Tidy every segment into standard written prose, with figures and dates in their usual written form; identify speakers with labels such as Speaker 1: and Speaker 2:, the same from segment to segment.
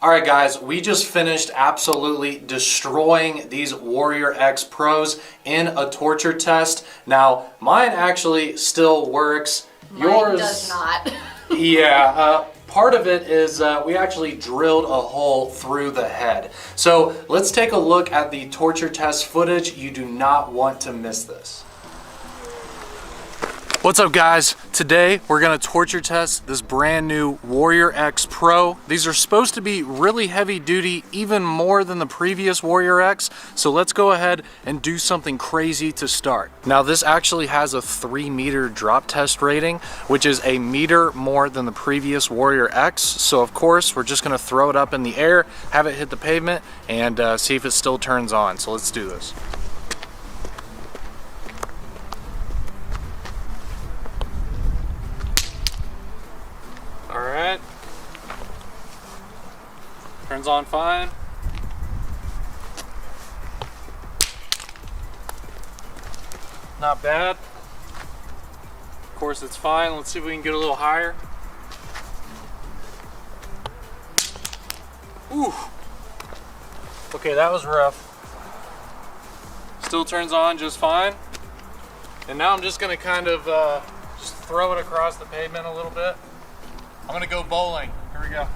Speaker 1: Alright guys, we just finished absolutely destroying these Warrior X Pros in a torture test. Now, mine actually still works.
Speaker 2: Mine does not.
Speaker 1: Yeah, part of it is we actually drilled a hole through the head. So let's take a look at the torture test footage. You do not want to miss this. What's up guys? Today we're gonna torture test this brand new Warrior X Pro. These are supposed to be really heavy duty, even more than the previous Warrior X. So let's go ahead and do something crazy to start. Now this actually has a 3-meter drop test rating, which is a meter more than the previous Warrior X. So of course we're just gonna throw it up in the air, have it hit the pavement, and see if it still turns on. So let's do this. Alright, turns on fine. Not bad. Of course it's fine. Let's see if we can get a little higher. Ooh. Okay, that was rough. Still turns on just fine. And now I'm just gonna kind of just throw it across the pavement a little bit. I'm gonna go bowling. Here we go.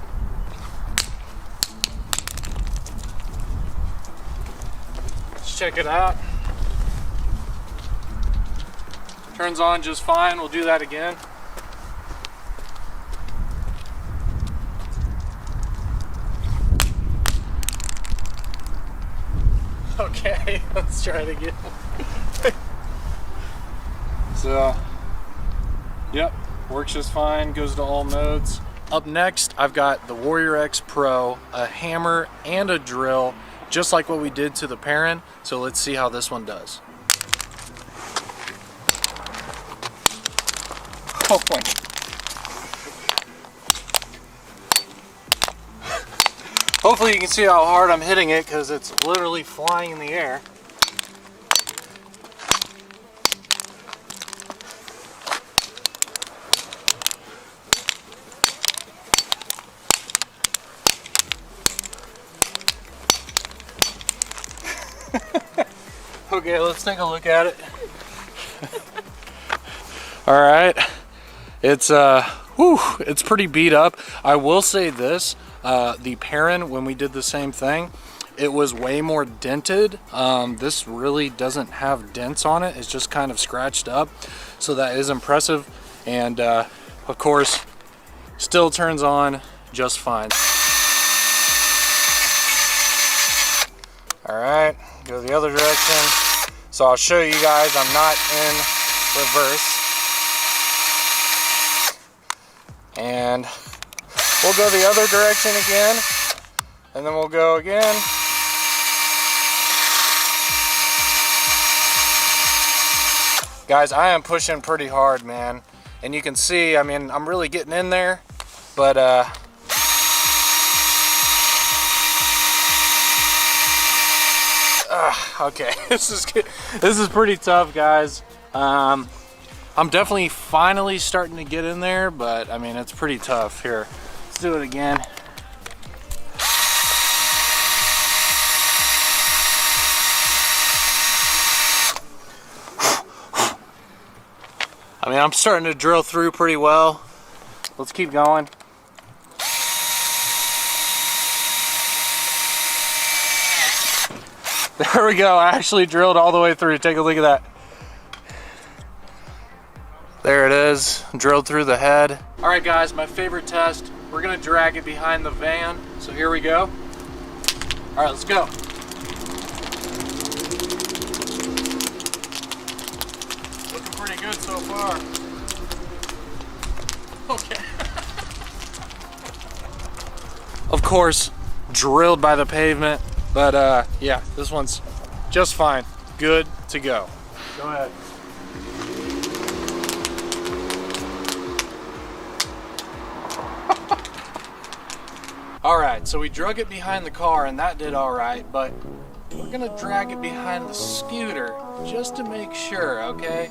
Speaker 1: Let's check it out. Turns on just fine. We'll do that again. Okay, let's try it again. So, yep. Works just fine, goes to all modes. Up next, I've got the Warrior X Pro, a hammer and a drill, just like what we did to the Perrin. So let's see how this one does. Oh boy. Hopefully you can see how hard I'm hitting it because it's literally flying in the air. Okay, let's take a look at it. All right, it's it's pretty beat up. I will say this: the Perrin, when we did the same thing, it was way more dented. This really doesn't have dents on it; it's just kind of scratched up, so that is impressive. And of course, still turns on just fine. All right, go the other direction. So I'll show you guys, I'm not in reverse. And we'll go the other direction again, and then we'll go again. Guys, I am pushing pretty hard, man. And you can see, I mean, I'm really getting in there, but okay, this is pretty tough, guys. I'm definitely finally starting to get in there, but I mean, it's pretty tough. Here, let's do it again. I mean, I'm starting to drill through pretty well. Let's keep going. There we go, I actually drilled all the way through. Take a look at that. There it is, drilled through the head. All right guys, my favorite test. We're gonna drag it behind the van. So here we go. All right, let's go. Looking pretty good so far. Okay. Of course, drilled by the pavement. But yeah, this one's just fine. Good to go. Go ahead. All right, so we drug it behind the car and that did all right, but we're gonna drag it behind the scooter just to make sure, okay?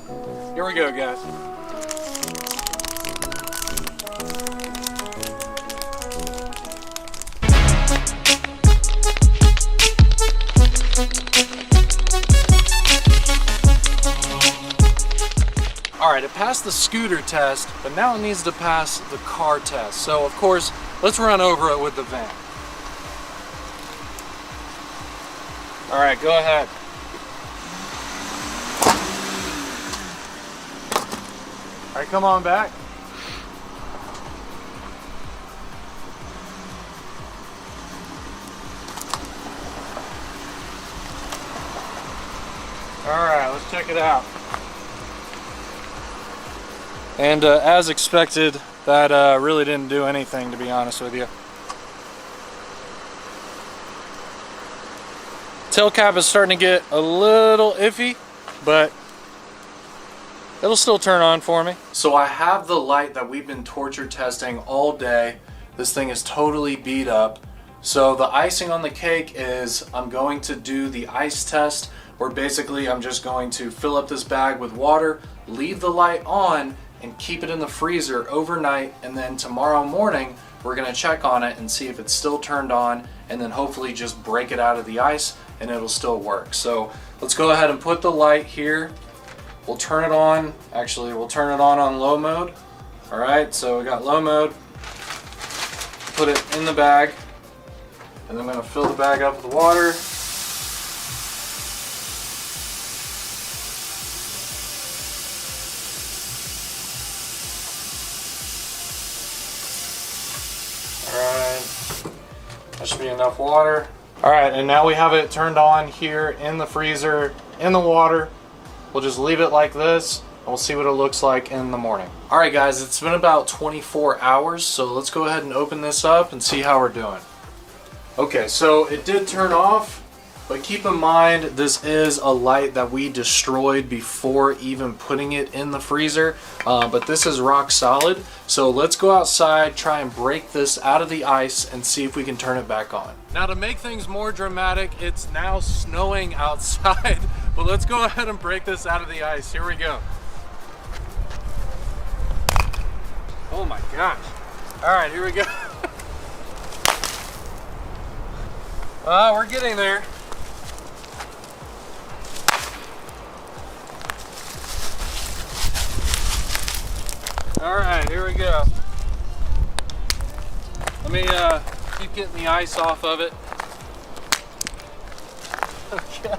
Speaker 1: Here we go, guys. passed the scooter test, but now it needs to pass the car test. So of course, let's run over it with the van. All right, go ahead. All right, come on back. All right, let's check it out. And as expected, that really didn't do anything, to be honest with you. Tail cap is starting to get a little iffy, but it'll still turn on for me. So I have the light that we've been torture testing all day. This thing is totally beat up. So the icing on the cake is I'm going to do the ice test, where basically I'm just going to fill up this bag with water, leave the light on, and keep it in the freezer overnight, and then tomorrow morning we're gonna check on it and see if it's still turned on, and then hopefully just break it out of the ice and it'll still work. So let's go ahead and put the light here. We'll turn it on, actually we'll turn it on low mode. All right, so we got low mode. Put it in the bag, and then I'm gonna fill the bag up with water. That should be enough water. All right, and now we have it turned on here in the freezer, in the water. We'll just leave it like this, and we'll see what it looks like in the morning. All right, guys, it's been about 24 hours, so let's go ahead and open this up and see how we're doing. Okay, so it did turn off, but keep in mind this is a light that we destroyed before even putting it in the freezer, but this is rock solid. So let's go outside, try and break this out of the ice and see if we can turn it back on. Now, to make things more dramatic, it's now snowing outside, but let's go ahead and break this out of the ice. Here we go. Oh my gosh. All right, here we go. We're getting there. All right, here we go. Let me keep getting the ice off of it. Okay.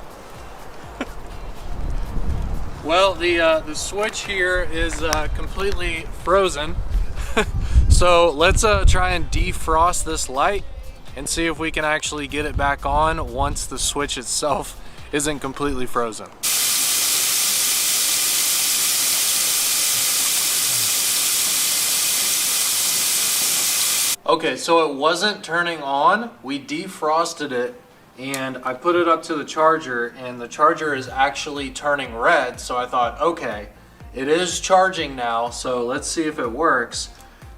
Speaker 1: Well, the switch here is completely frozen. So let's try and defrost this light and see if we can actually get it back on once the switch itself isn't completely frozen. Okay, so it wasn't turning on. We defrosted it and I put it up to the charger, and the charger is actually turning red. So I thought, okay, it is charging now, so let's see if it works.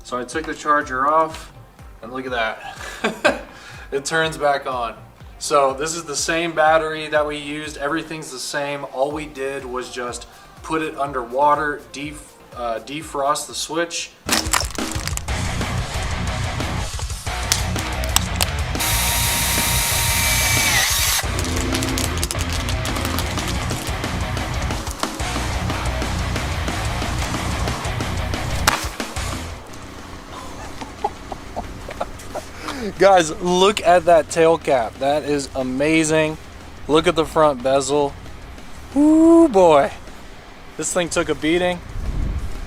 Speaker 1: So I took the charger off and look at that. It turns back on. So this is the same battery that we used. Everything's the same. All we did was just put it under water, defrost the switch. Guys, look at that tail cap. That is amazing. Look at the front bezel. Ooh boy, this thing took a beating.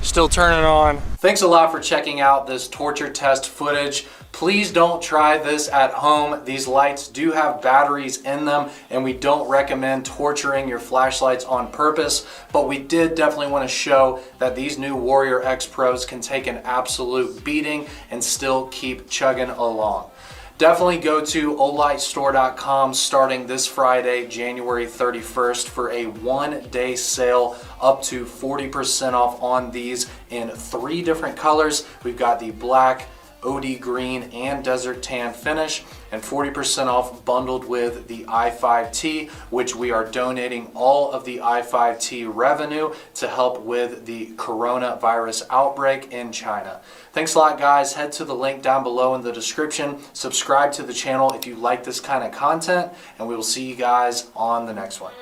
Speaker 1: Still turning on. Thanks a lot for checking out this torture test footage. Please don't try this at home. These lights do have batteries in them, and we don't recommend torturing your flashlights on purpose, but we did definitely want to show that these new Warrior X Pros can take an absolute beating and still keep chugging along. Definitely go to olightstore.com starting this Friday, January 31st, for a one-day sale up to 40% off on these in 3 different colors. We've got the black, OD green, and desert tan finish, and 40% off bundled with the i5T, which we are donating all of the i5T revenue to help with the coronavirus outbreak in China. Thanks a lot, guys. Head to the link down below in the description. Subscribe to the channel if you like this kind of content, and we will see you guys on the next one.